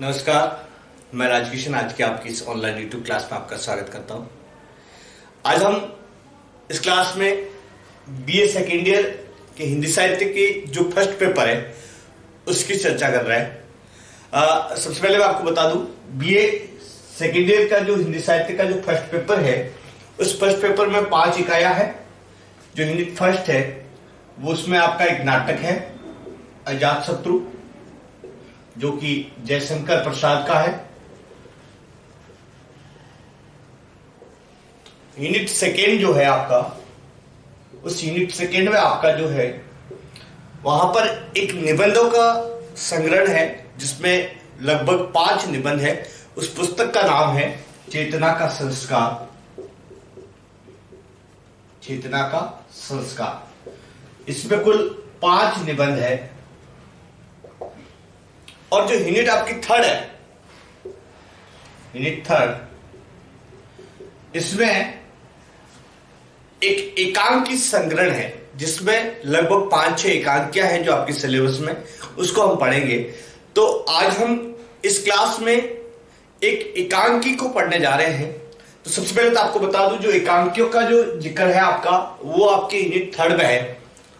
नमस्कार, मैं राजकिशन आज की आपकी इस ऑनलाइन यूट्यूब क्लास में आपका स्वागत करता हूं। आज हम इस क्लास में बीए सेकेंड ईयर के हिंदी साहित्य की जो फर्स्ट पेपर है उसकी चर्चा कर रहे हैं। सबसे पहले मैं आपको बता दूं, बीए सेकेंड ईयर का जो हिंदी साहित्य का जो फर्स्ट पेपर है उस फर्स्ट पेपर में 5 इकाइयां हैं। जो यूनिट फर्स्ट है वो उसमें आपका एक नाटक है अजातशत्रु, जो कि जयशंकर प्रसाद का है। यूनिट सेकेंड जो है आपका, उस यूनिट सेकेंड में आपका जो है वहां पर एक निबंधों का संग्रह है जिसमें लगभग 5 निबंध है। उस पुस्तक का नाम है चेतना का संस्कार। चेतना का संस्कार। इसमें कुल 5 निबंध है। और जो यूनिट आपकी थर्ड है, यूनिट थर्ड, इसमें एक एकांकी संग्रह है जिसमें लगभग 5-6 एकांकियां हैं जो आपके सिलेबस में, उसको हम पढ़ेंगे। तो आज हम इस क्लास में एक एकांकी को पढ़ने जा रहे हैं। तो सबसे पहले तो आपको बता दूं, जो एकांकियों का जो जिक्र है आपका वो आपके यूनिट थर्ड में है।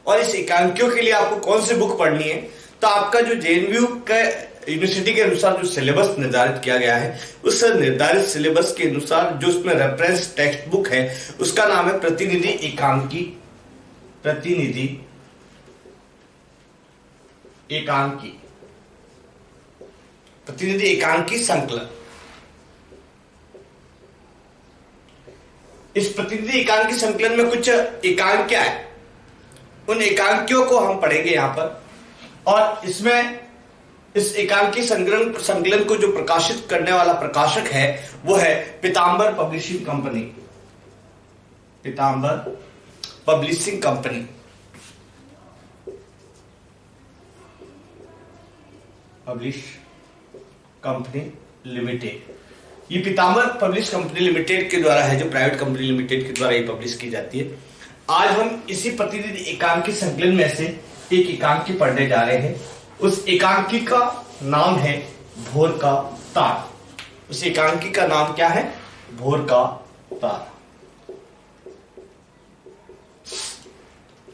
और इस एकांकियों के लिए आपको कौन सी बुक पढ़नी है, तो आपका जो जेएनयू का यूनिवर्सिटी के अनुसार जो सिलेबस निर्धारित किया गया है उस निर्धारित सिलेबस के अनुसार जो उसमें रेफरेंस टेक्स्ट बुक है उसका नाम है प्रतिनिधि एकांकी। प्रतिनिधि एकांकी, प्रतिनिधि एकांकी संकलन। इस प्रतिनिधि एकांकी संकलन में कुछ एकांकियां हैं, उन एकांकियों को हम पढ़ेंगे यहां पर। और इसमें इस एकांकी संकलन को जो प्रकाशित करने वाला प्रकाशक है वो है Pitambar publishing company. Pitambar publishing company. Publish company limited. ये पीतांबर पब्लिश कंपनी लिमिटेड के द्वारा है, जो प्राइवेट कंपनी लिमिटेड के द्वारा ये पब्लिश की जाती है। आज हम इसी प्रतिनिधि एकांकी संकलन में से एक एकांकी पढ़ने जा रहे हैं। उस एकांकी का नाम है भोर का तारा। उस एकांकी का नाम क्या है? भोर का तारा।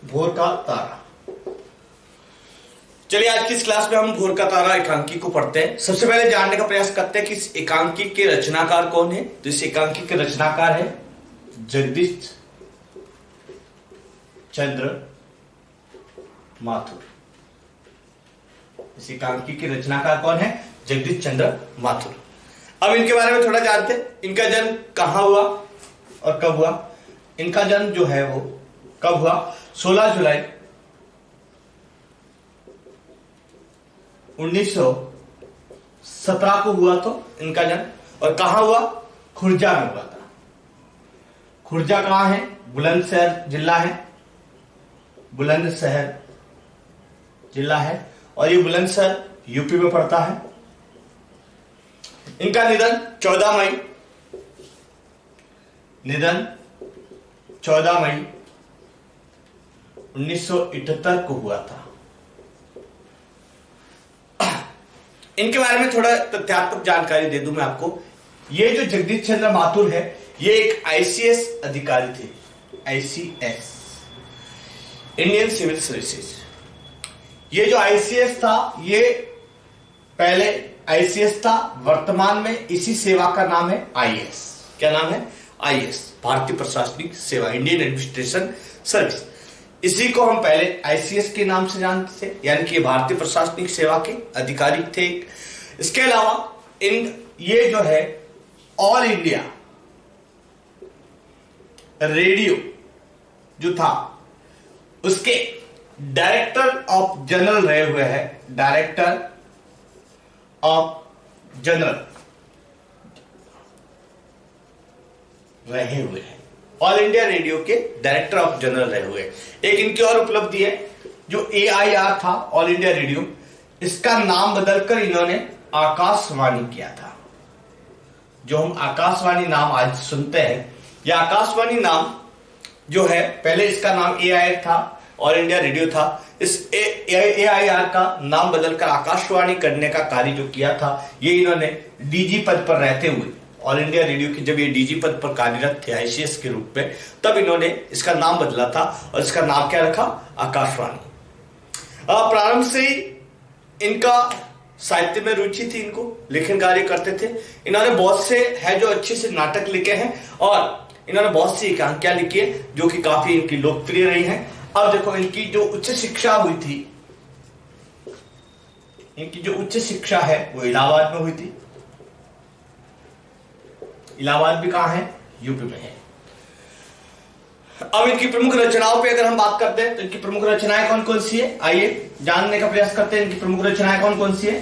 भोर का तारा। चलिए आज की इस क्लास में हम भोर का तारा एकांकी को पढ़ते हैं। सबसे पहले जानने का प्रयास करते हैं कि इस एकांकी के रचनाकार कौन है। तो इस एकांकी के रचनाकार है जगदीश चंद्र माथुर। इस एकांकी के रचनाकार कौन है? जगदीश चंद्र माथुर। अब इनके बारे में थोड़ा जानते हैं। इनका जन्म कहां हुआ और कब हुआ? इनका जन्म जो है वो कब हुआ? 16 जुलाई 1917 को हुआ तो इनका जन्म। और कहां हुआ? खुर्जा में हुआ था। खुर्जा कहां है? बुलंदशहर जिला है। बुलंदशहर जिला है और ये बुलंदशहर यूपी में पड़ता है। इनका निधन 14 मई 1978 को हुआ था। इनके बारे में थोड़ा तथ्यात्मक जानकारी दे दूं मैं आपको। ये जो जगदीश चंद्र माथुर है ये एक आईसीएस अधिकारी थे। ICS, Indian civil services. ये जो आईसीएस था ये पहले आईसीएस था, वर्तमान में इसी सेवा का नाम है आईएएस। क्या नाम है? आईएएस, भारतीय प्रशासनिक सेवा, इंडियन एडमिनिस्ट्रेशन सर्विस। इसी को हम पहले आईसीएस के नाम से जानते थे, यानी कि भारतीय प्रशासनिक सेवा के अधिकारी थे। इसके अलावा ये जो है ऑल इंडिया रेडियो जो था उसके डायरेक्टर ऑफ जनरल रहे हुए हैं। डायरेक्टर ऑफ जनरल रहे हुए हैं। ऑल इंडिया रेडियो के डायरेक्टर ऑफ जनरल रहे हुए। एक इनकी और उपलब्धि है, जो एआईआर था ऑल इंडिया रेडियो, इसका नाम बदलकर इन्होंने आकाशवाणी किया था। जो हम आकाशवाणी नाम आज सुनते हैं, यह आकाशवाणी नाम जो है, पहले इसका नाम एआईआर था, ऑल इंडिया रेडियो था। इस AIR का नाम बदलकर आकाशवाणी करने का कार्य जो किया था, ये इन्होंने डीजी पद पर रहते हुए, ऑल इंडिया रेडियो की जब ये डीजी पद पर कार्यरत थे ICS के रूप में, तब इन्होंने इसका नाम बदला था और इसका नाम क्या रखा, आकाशवाणी। प्रारंभ से ही इनका साहित्य में रुचि थी, इनको लेखन कार्य करते थे। इन्होंने बहुत से है जो अच्छे से नाटक लिखे हैं और इन्होंने बहुत सी एकांकियां लिखी है जो कि काफी इनकी लोकप्रिय रही हैं। अब देखो, इनकी जो उच्च शिक्षा हुई थी, इनकी जो उच्च शिक्षा है वो इलाहाबाद में हुई थी। इलाहाबाद भी कहां है, यूपी में है। अब इनकी प्रमुख रचनाओं पे अगर हम बात करते हैं तो इनकी प्रमुख रचनाएं कौन कौन सी है, आइए जानने का प्रयास करते हैं। इनकी प्रमुख रचनाएं कौन कौन सी है?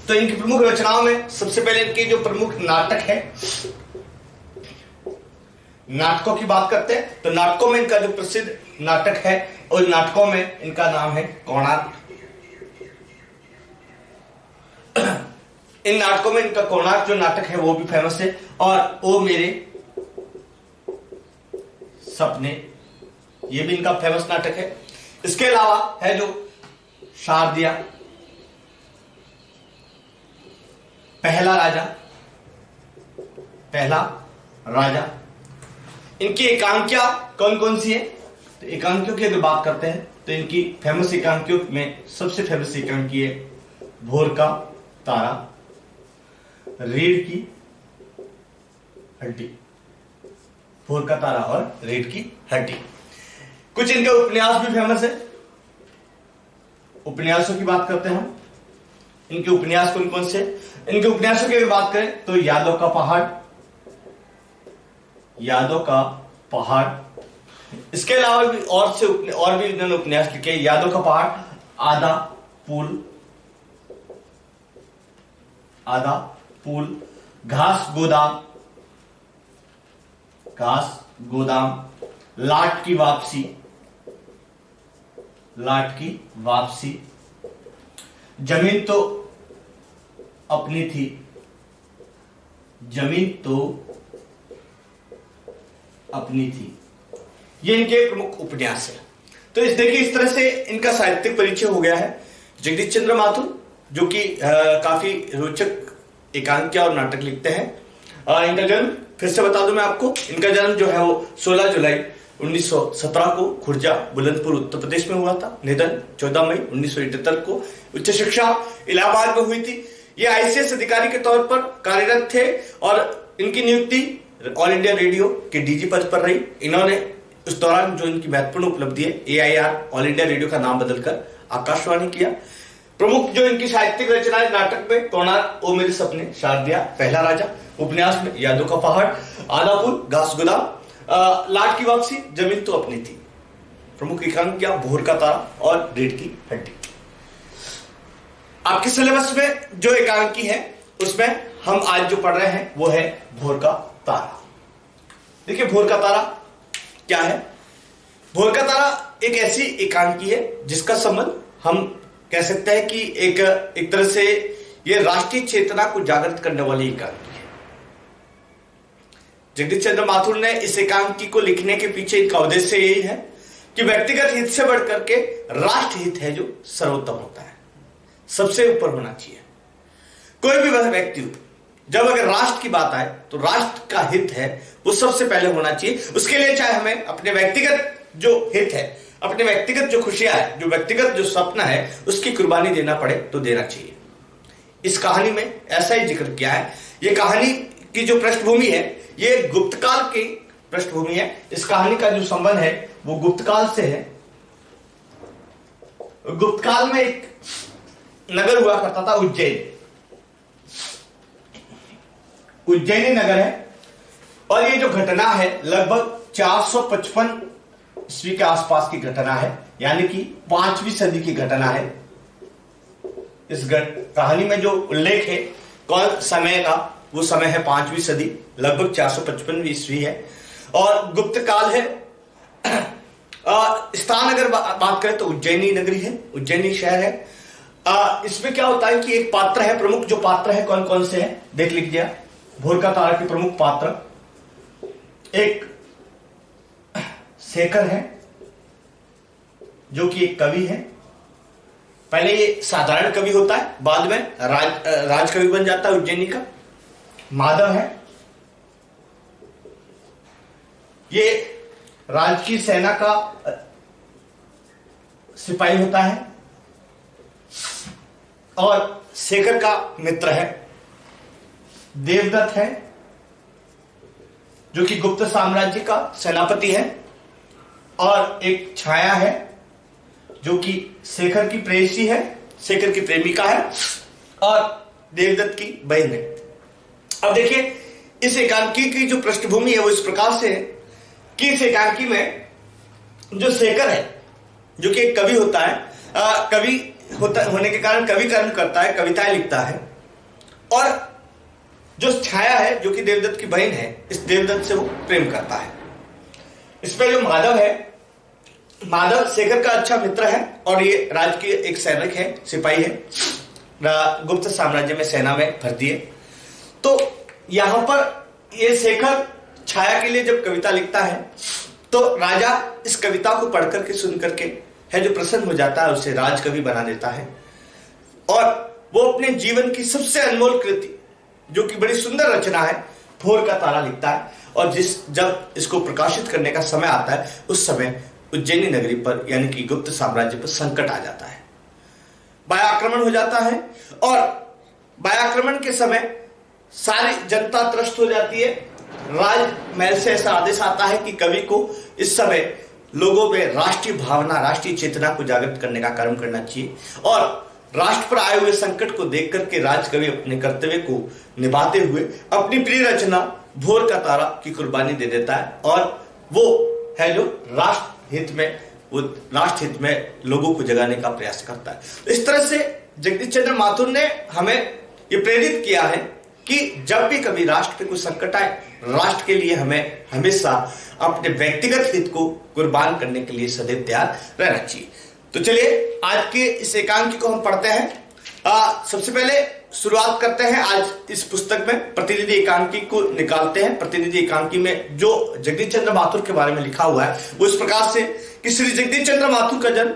तो इनकी प्रमुख रचनाओं में सबसे पहले इनके जो प्रमुख नाटक है, नाटकों की बात करते हैं तो नाटकों में इनका जो प्रसिद्ध नाटक है, उन नाटकों में इनका नाम है कोणार्क। इन नाटकों में इनका कोणार्क जो नाटक है वो भी फेमस है, और ओ मेरे सपने, ये भी इनका फेमस नाटक है। इसके अलावा है जो शारदिया, पहला राजा। इनकी एकांकियां कौन कौन सी है? तो एकांकियों की अगर बात करते हैं तो इनकी फेमस एकांकियों में सबसे फेमस एकांकी है भोर का तारा, रीढ़ की हड्डी, भोर का तारा और रीढ़ की हड्डी। कुछ इनके उपन्यास भी फेमस है। उपन्यासों की बात करते हैं हम, इनके उपन्यास कौन कौन से? इनके उपन्यासों की अगर बात करें तो यादों का पहाड़। इसके अलावा भी और भी इन्होंने उपन्यास लिखे। यादों का पहाड़, आधा पुल, घास गोदाम, लाट की वापसी, जमीन तो अपनी थी, ये इनके प्रमुख उपन्यास है। तो देखिए, इस तरह से इनका साहित्यिक परिचय हो गया है। जगदीश चंद्र माथुर जो कि काफी रोचक एकांकियां और नाटक लिखते हैं। इनका जन्म फिर से बता दूं मैं आपको, इनका जन्म जो है वो 16 जुलाई 1917 को खुर्जा बुलंदपुर उत्तर प्रदेश में हुआ था। निधन 14 मई 1978 को। उच्च शिक्षा इलाहाबाद में हुई थी। ये ICS अधिकारी के तौर पर कार्यरत थे और इनकी नियुक्ति ऑल इंडिया रेडियो के डीजी पद पर रही। इन्होंने उस दौरान जो इनकी महत्वपूर्ण उपलब्धि है, AIR ऑल इंडिया रेडियो का नाम बदलकर आकाशवाणी किया। प्रमुख जो इनकी साहित्यिक रचनाएं, नाटक में कोणार्क, ओ मेरे सपने, शारदिया, पहला राजा। उपन्यास में यादों का पहाड़, आधा पुल, घास गोदाम, लाट की वापसी, जमीन तो अपनी थी। प्रमुख एकांकियां भोर का तारा और रीढ़ की हड्डी। आपके सिलेबस में जो एकांकी है उसमें हम आज जो पढ़ रहे हैं वो है भोर का तारा। देखिए, भोर का तारा क्या है? भोर का तारा एक ऐसी एकांकी है जिसका संबंध हम कह सकते हैं कि एक तरह से ये राष्ट्रीय चेतना को जागृत करने वाली एकांकी है। जगदीश चंद्र माथुर ने इस एकांकी को लिखने के पीछे इनका उद्देश्य यही है कि व्यक्तिगत हित से बढ़कर के राष्ट्र हित है जो सर्वोत्तम होता है, सबसे ऊपर होना चाहिए। कोई भी वह व्यक्ति हो, जब अगर राष्ट्र की बात आए तो राष्ट्र का हित है वो सबसे पहले होना चाहिए। उसके लिए चाहे हमें अपने व्यक्तिगत जो हित है, अपने व्यक्तिगत जो खुशियां है, जो व्यक्तिगत जो सपना है, उसकी कुर्बानी देना पड़े तो देना चाहिए। इस कहानी में ऐसा ही जिक्र किया है। ये कहानी की जो पृष्ठभूमि है ये गुप्तकाल की पृष्ठभूमि है। इस कहानी का जो संबंध है वो गुप्तकाल से है। गुप्तकाल में एक नगर हुआ करता था, उज्जैनी नगर है। और ये जो घटना है लगभग 455 ईस्वी के आसपास की घटना है, यानी कि 5वीं सदी की घटना है। इस कहानी में जो उल्लेख है कौन समय का, वो समय है 5वीं सदी, लगभग 455 ईस्वी है और गुप्त काल है। स्थान अगर बात करें तो उज्जैनी नगरी है, उज्जैनी शहर है। इसमें क्या होता है कि एक पात्र है, प्रमुख जो पात्र है कौन कौन से हैं देख लीजिए। भोर का तारा के प्रमुख पात्र, एक शेखर है जो कि एक कवि है। पहले ये साधारण कवि होता है, बाद में राज कवि बन जाता है उज्जैनी का। माधव है, ये राजकीय सेना का सिपाही होता है और शेखर का मित्र है। देवदत्त है जो कि गुप्त साम्राज्य का सेनापति है और एक छाया है जो कि शेखर की प्रेयसी है, शेखर की प्रेमिका है और देवदत्त की बहन है। अब देखिए, इस एकांकी की जो पृष्ठभूमि है वो इस प्रकार से है कि इस एकांकी में जो शेखर है जो कि एक कवि होता है, कवि होने के कारण कवि कर्म करता है, कविताएं लिखता है, और जो छाया है जो कि देवदत्त की बहन है, इस देवदत्त से वो प्रेम करता है। इसमें जो माधव है, माधव शेखर का अच्छा मित्र है और ये राजकीय एक सैनिक है, सिपाही है, गुप्त साम्राज्य में सेना में भर्ती है। तो यहां पर ये शेखर छाया के लिए जब कविता लिखता है तो राजा इस कविता को पढ़ करके सुन करके है जो प्रसन्न हो जाता है, उसे राजकवि बना देता है और वो अपने जीवन की सबसे अनमोल कृति जो कि बड़ी सुंदर रचना है, भोर का तारा लिखता है। और जब इसको प्रकाशित करने का समय आता है उस समय उज्जैनी नगरी पर यानी कि गुप्त साम्राज्य पर संकट आ जाता है, बाह्य आक्रमण हो जाता है और बाह्य आक्रमण के समय सारी जनता त्रस्त हो जाती है। राजमहल से ऐसा आदेश आता है कि कवि को इस समय लोगों में राष्ट्रीय भावना, राष्ट्रीय चेतना को जागृत करने का कार्य करना चाहिए और राष्ट्र पर आए हुए संकट को देख करके राजकवि अपने कर्तव्य को निभाते हुए अपनी प्रिय रचना भोर का तारा की कुर्बानी दे देता है और वो है जो राष्ट्र हित में लोगों को जगाने का प्रयास करता है। इस तरह से जगदीश चंद्र माथुर ने हमें ये प्रेरित किया है कि जब भी कभी राष्ट्र पे कोई संकट आए, राष्ट्र के लिए हमें हमेशा अपने व्यक्तिगत हित को कुर्बान करने के लिए सदैव तैयार रहना चाहिए। तो चलिए आज के इस एकांकी को हम पढ़ते हैं। सबसे पहले शुरुआत करते हैं आज इस पुस्तक में प्रतिनिधि एकांकी को निकालते हैं। प्रतिनिधि एकांकी में जो जगदीश चंद्र माथुर के बारे में लिखा हुआ है वो इस प्रकार से कि श्री जगदीश चंद्र माथुर का जन्म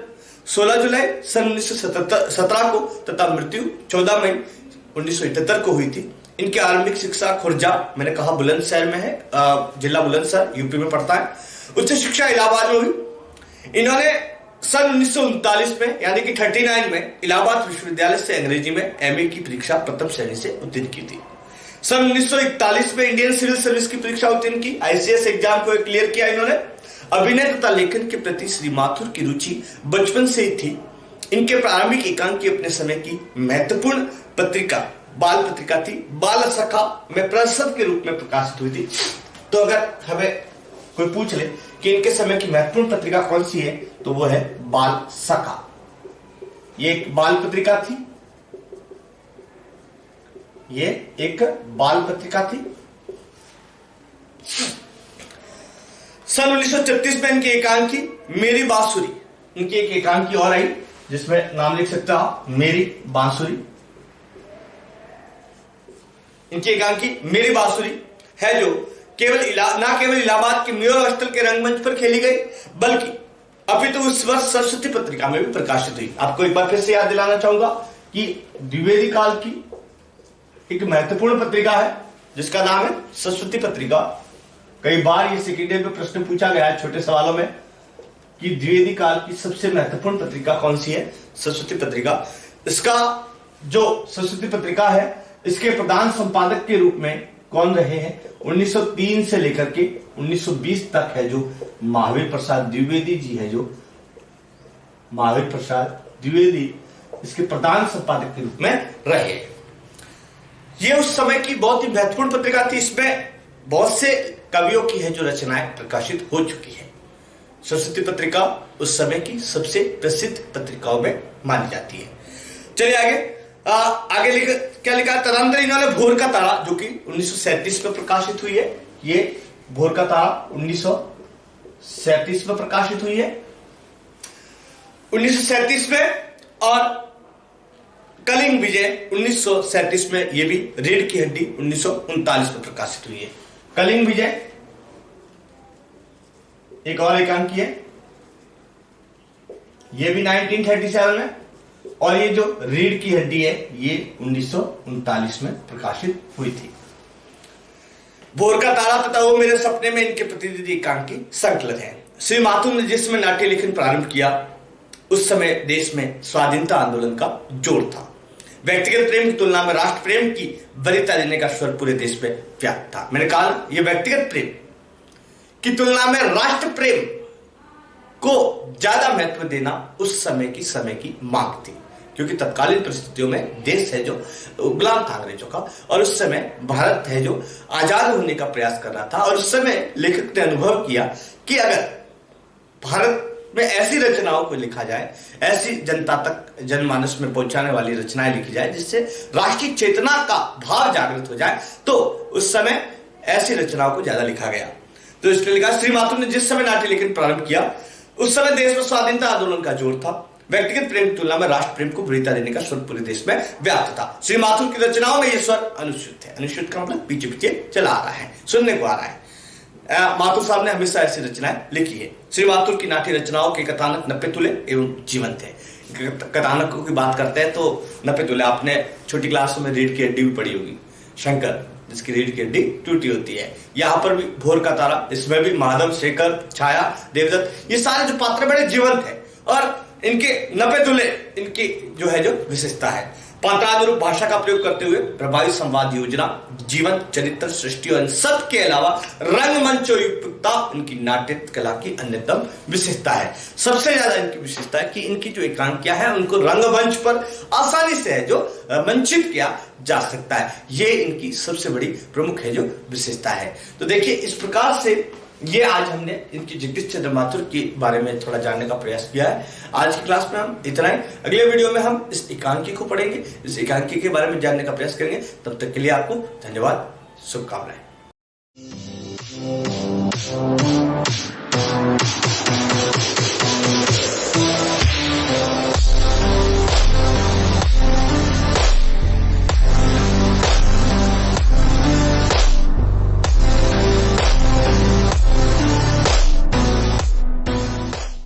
16 जुलाई सन 1917 को तथा मृत्यु 14 मई 1978 को हुई थी। इनकी आरंभिक शिक्षा खुर्जा, मैंने कहा बुलंदशहर में है, जिला बुलंदशहर यूपी में पड़ता है। उच्च शिक्षा इलाहाबाद में हुई। इन्होंने सन 1939 में यानी कि 39 में इलाहाबाद विश्वविद्यालय से अंग्रेजी में एमए की परीक्षा प्रथम श्रेणी से उत्तीर्ण की थी। सन 1941 में इंडियन सिविल सर्विस की परीक्षा उत्तीर्ण की, आईसीएस एग्जाम को क्लियर किया इन्होंने। अभिनय तथा लेखन के प्रति श्री माथुर की रुचि बचपन से ही थी। इनके प्रारंभिक एकांकी अपने समय की महत्वपूर्ण पत्रिका बाल पत्रिका थी, बाल सखा में प्रसव के रूप में प्रकाशित हुई थी। तो अगर हमें कोई पूछ ले कि इनके समय की महत्वपूर्ण पत्रिका कौन सी है तो वो है बाल सखा। ये एक बाल पत्रिका थी, ये एक बाल पत्रिका थी। सन 1936 में इनकी एकांकी मेरी बांसुरी, इनकी एक एकांकी और आई जिसमें नाम लिख सकता हूं मेरी बांसुरी। इनकी एकांकी मेरी बांसुरी है जो ना केवल इलाहाबाद के मेयर हॉस्टल के रंगमंच पर खेली गई बल्कि अभी तो उस वर्ष सरस्वती पत्रिका में भी प्रकाशित हुई। आपको एक बार फिर से याद दिलाना चाहूंगा कि द्विवेदी काल की एक महत्वपूर्ण पत्रिका है जिसका नाम है सरस्वती पत्रिका। कई बार ये सेकेंड में प्रश्न पूछा गया है छोटे सवालों में कि द्विवेदी काल की सबसे महत्वपूर्ण पत्रिका कौन सी है? सरस्वती पत्रिका। इसका जो सरस्वती पत्रिका है इसके प्रधान संपादक के रूप में कौन रहे हैं? 1903 से लेकर के 1920 तक है जो महावीर प्रसाद द्विवेदी जी है, जो महावीर प्रसाद द्विवेदी इसके प्रधान संपादक के रूप में रहे। ये उस समय की बहुत ही महत्वपूर्ण पत्रिका थी। इसमें बहुत से कवियों की है जो रचनाएं प्रकाशित हो चुकी है। सरस्वती पत्रिका उस समय की सबसे प्रसिद्ध पत्रिकाओं में मानी जाती है। चलिए आगे क्या लिखा? तदंतर इन्होंने भोर का तारा जो कि 1937 में प्रकाशित हुई है। ये भोर का तारा 1937 में प्रकाशित हुई है 1937 में, और कलिंग विजय 1937 में, ये भी रीढ़ की हड्डी 1939 में प्रकाशित हुई है। कलिंग विजय एक और एकांकी है, ये भी 1937 में, और ये जो रीढ़ की हड्डी है ये 1939 में प्रकाशित हुई थी। भोर का तारा तथा वो मेरे सपने में इनके प्रतिनिधि एकांकी संकलित है। श्री माथुर ने जिस समय नाट्य लेखन प्रारंभ किया उस समय देश में स्वाधीनता आंदोलन का जोर था। व्यक्तिगत प्रेम की तुलना में राष्ट्र प्रेम की वरीयता देने का स्वर पूरे देश में व्याप्त था। मैंने कहा यह व्यक्तिगत प्रेम की तुलना में राष्ट्र प्रेम को ज्यादा महत्व देना उस समय की मांग थी, क्योंकि तत्कालीन परिस्थितियों में देश है जो गुलाम था अंग्रेजों का, और उस समय भारत है जो आजाद होने का प्रयास कर रहा था। और उस समय लेखक ने अनुभव किया कि अगर भारत में ऐसी रचनाओं को लिखा जाए, ऐसी जनता तक जनमानस में पहुंचाने वाली रचनाएं लिखी जाए जिससे राष्ट्रीय चेतना का भाव जागृत हो जाए, तो उस समय ऐसी रचनाओं को ज्यादा लिखा गया। तो इसलिए लिखा, श्री माथुर ने जिस समय नाट्य लेखन प्रारंभ किया उस समय देश में स्वाधीनता आंदोलन का जोर था। व्यक्तिगत प्रेम की तुलना में राष्ट्र प्रेम को वरीयता देने का स्वर पूरे देश में व्याप्त था। श्री माथुर की रचनाओं में यह स्वर अनुच्युत है। अनुच्युत का मतलब पीछे पीछे चला आ रहा है, सुनने को आ रहा है। माथुर साहब ने हमेशा ऐसी रचनाएं लिखी है। श्री माथुर की नाट्य रचनाओं के कथानक नप्पे तुले एवं जीवंत है। कथानकों की बात करते हैं तो नप्पे तुले आपने छोटी क्लासों में रीढ़ की हड्डी भी पढ़ी होगी, शंकर जिसकी रीढ़ की हड्डी टूटी होती है। यहाँ पर भी भोर का तारा, इसमें भी माधव, शेखर, छाया, देवदत्त, ये सारे जो पात्र बड़े जीवंत है और इनके नप्पे तुले इनकी जो है जो विशेषता है। पात्रानुरूप भाषा का प्रयोग करते हुए प्रभावी संवाद योजना, जीवंत चरित्र सृष्टि और इन सब के अलावा रंगमंचोयुक्तता इनकी नाट्य कला की अन्यतम विशेषता है। सबसे ज्यादा इनकी विशेषता है कि इनकी जो एकांकियां हैं उनको रंगमंच पर आसानी से है जो मंचित किया जा सकता है। ये इनकी सबसे बड़ी प्रमुख है जो विशेषता है। तो देखिए इस प्रकार से ये आज हमने इनकी जगदीश चंद्र माथुर के बारे में थोड़ा जानने का प्रयास किया है। आज की क्लास में हम इतना ही। अगले वीडियो में हम इस एकांकी को पढ़ेंगे, इस एकांकी के बारे में जानने का प्रयास करेंगे। तब तक के लिए आपको धन्यवाद, शुभकामनाएं।